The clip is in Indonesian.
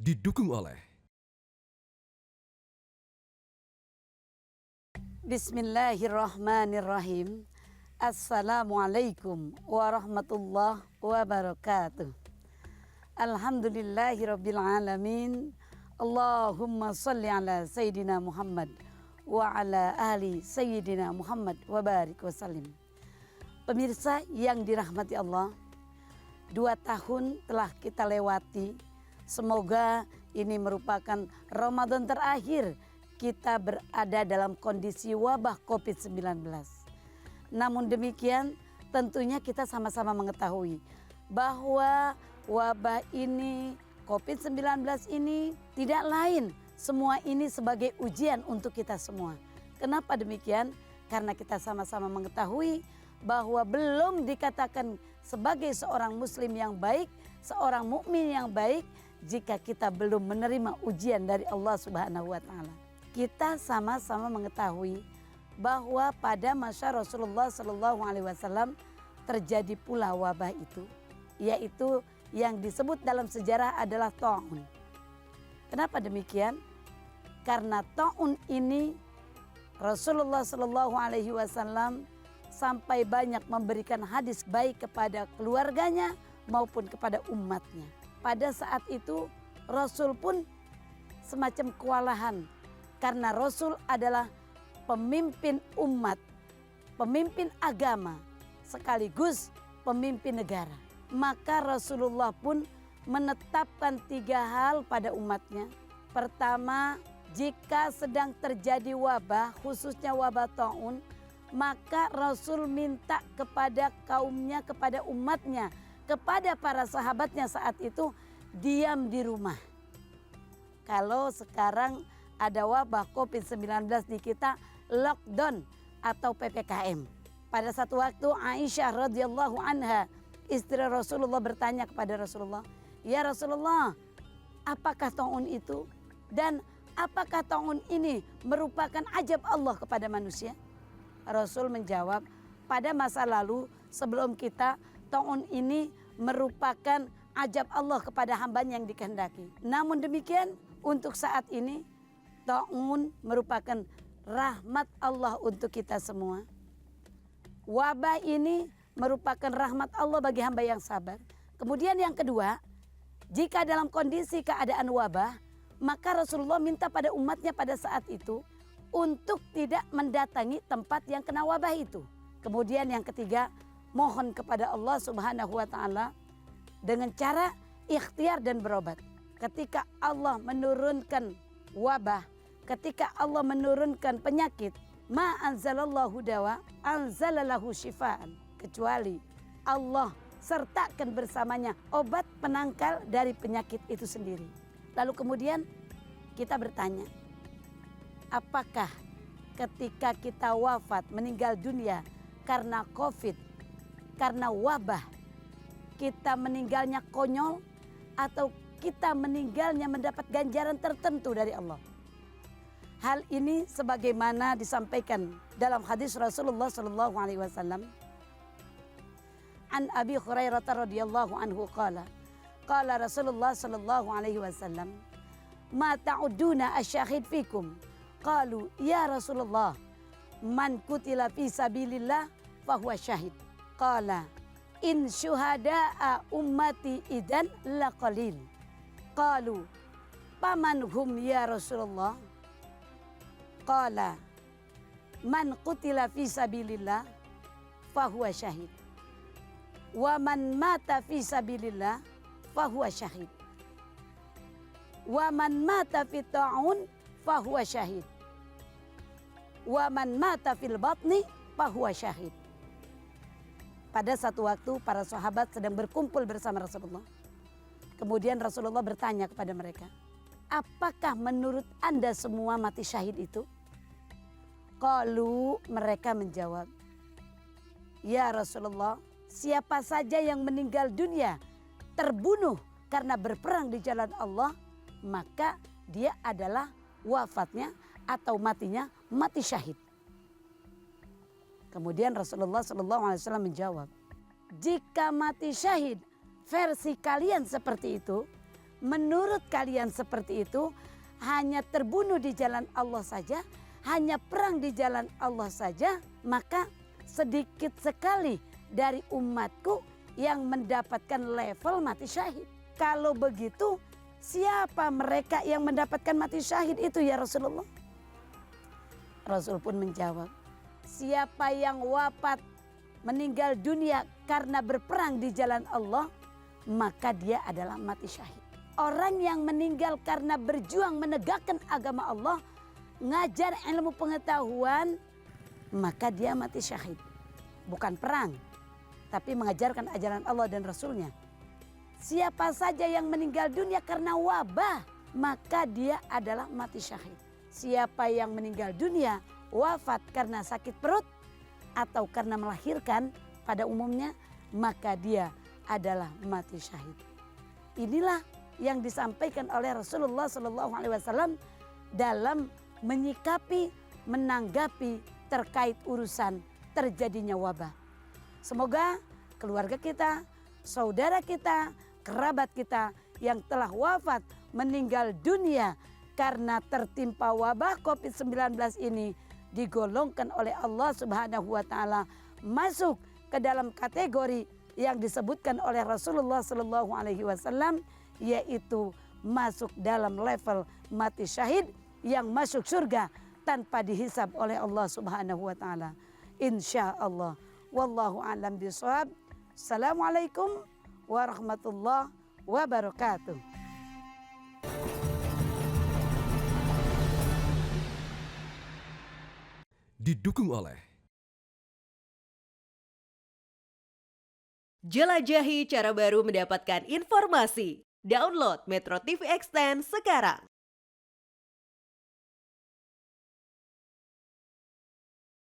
didukung oleh Bismillahirrahmanirrahim. Assalamualaikum warahmatullahi wabarakatuh. Alhamdulillahirabbil alamin. Allahumma shalli ala sayyidina Muhammad wa ala ali sayyidina Muhammad wa barik wasallim. Pemirsa yang dirahmati Allah, 2 tahun telah kita lewati. Semoga ini merupakan Ramadan terakhir kita berada dalam kondisi wabah COVID-19. Namun demikian, tentunya kita sama-sama mengetahui bahwa wabah ini, COVID-19 ini tidak lain, semua ini sebagai ujian untuk kita semua. Kenapa demikian? Karena kita sama-sama mengetahui bahwa belum dikatakan sebagai seorang muslim yang baik, seorang mukmin yang baik, jika kita belum menerima ujian dari Allah Subhanahu wa Ta'ala. Kita sama-sama mengetahui bahwa pada masa Rasulullah SAW terjadi pula wabah itu, yaitu yang disebut dalam sejarah adalah ta'un. Kenapa demikian? Karena ta'un ini Rasulullah SAW sampai banyak memberikan hadis baik kepada keluarganya maupun kepada umatnya. Pada saat itu Rasul pun semacam kewalahan, karena Rasul adalah pemimpin umat, pemimpin agama, sekaligus pemimpin negara. Maka Rasulullah pun menetapkan 3 hal pada umatnya. Pertama, jika sedang terjadi wabah, khususnya wabah ta'un, maka Rasul minta kepada kaumnya, kepada umatnya, kepada para sahabatnya saat itu, diam di rumah. Kalau sekarang ada wabah COVID-19 di kita, lockdown atau PPKM. Pada satu waktu Aisyah radhiyallahu anha, istri Rasulullah, bertanya kepada Rasulullah, "Ya Rasulullah, apakah ta'un itu? Dan apakah ta'un ini merupakan ajab Allah kepada manusia?" Rasul menjawab, pada masa lalu sebelum kita, ta'un ini merupakan ajab Allah kepada hambanya yang dikehendaki. Namun demikian, untuk saat ini ta'un merupakan rahmat Allah untuk kita semua. Wabah ini merupakan rahmat Allah bagi hamba yang sabar. Kemudian yang kedua, jika dalam kondisi keadaan wabah, maka Rasulullah minta pada umatnya pada saat itu untuk tidak mendatangi tempat yang kena wabah itu. Kemudian yang ketiga, mohon kepada Allah Subhanahu wa Ta'ala dengan cara ikhtiar dan berobat. Ketika Allah menurunkan wabah, ketika Allah menurunkan penyakit, ma anzalallahu dawa anzalalahu syifaan, kecuali Allah sertakan bersamanya obat penangkal dari penyakit itu sendiri. Lalu kemudian kita bertanya, apakah ketika kita wafat, meninggal dunia karena COVID, karena wabah, kita meninggalnya konyol atau kita meninggalnya mendapat ganjaran tertentu dari Allah? Hal ini sebagaimana disampaikan dalam hadis Rasulullah SAW. An Abi Hurairah radhiyallahu anhu qala Rasulullah SAW, "Ma ta'uduna asyahid fikum?" Qalu, "Ya Rasulullah, man kutila fi sabilillah fahuwa syahid." Qala, "In syuhada'a ummati idan laqalil." Qalu, "Paman hum ya Rasulullah?" Qala, "Man qutila fi sabilillah fahuwa syahid. Wa man mata fi sabilillah fahuwa syahid. Wa man mata fi ta'un fahuwa syahid. Wa man mata fil batni fahuwa syahid." Pada satu waktu para sahabat sedang berkumpul bersama Rasulullah. Kemudian Rasulullah bertanya kepada mereka, "Apakah menurut Anda semua mati syahid itu?" Qalu, mereka menjawab, "Ya Rasulullah, siapa saja yang meninggal dunia terbunuh karena berperang di jalan Allah, maka dia adalah wafatnya atau matinya mati syahid." Kemudian Rasulullah SAW menjawab, "Jika mati syahid versi kalian seperti itu, menurut kalian seperti itu, hanya terbunuh di jalan Allah saja, hanya perang di jalan Allah saja, maka sedikit sekali dari umatku yang mendapatkan level mati syahid. Kalau begitu, siapa mereka yang mendapatkan mati syahid itu ya Rasulullah? Rasul pun menjawab, siapa yang wafat meninggal dunia karena berperang di jalan Allah, maka dia adalah mati syahid. Orang yang meninggal karena berjuang menegakkan agama Allah, ngajar ilmu pengetahuan, maka dia mati syahid. Bukan perang, tapi mengajarkan ajaran Allah dan Rasulnya. Siapa saja yang meninggal dunia karena wabah, maka dia adalah mati syahid. Siapa yang meninggal dunia wafat karena sakit perut atau karena melahirkan pada umumnya, maka dia adalah mati syahid. Inilah yang disampaikan oleh Rasulullah SAW dalam menyikapi, menanggapi terkait urusan terjadinya wabah. Semoga keluarga kita, saudara kita, kerabat kita yang telah wafat meninggal dunia karena tertimpa wabah COVID-19 ini digolongkan oleh Allah Subhanahu wa taala masuk ke dalam kategori yang disebutkan oleh Rasulullah sallallahu alaihi wasallam, yaitu masuk dalam level mati syahid yang masuk surga tanpa dihisab oleh Allah Subhanahu wa taala. Insyaallah. Wallahu a'lam bishawab. Assalamualaikum warahmatullahi wabarakatuh. Didukung oleh jelajahi cara baru mendapatkan informasi. Download Metro TV Extend sekarang.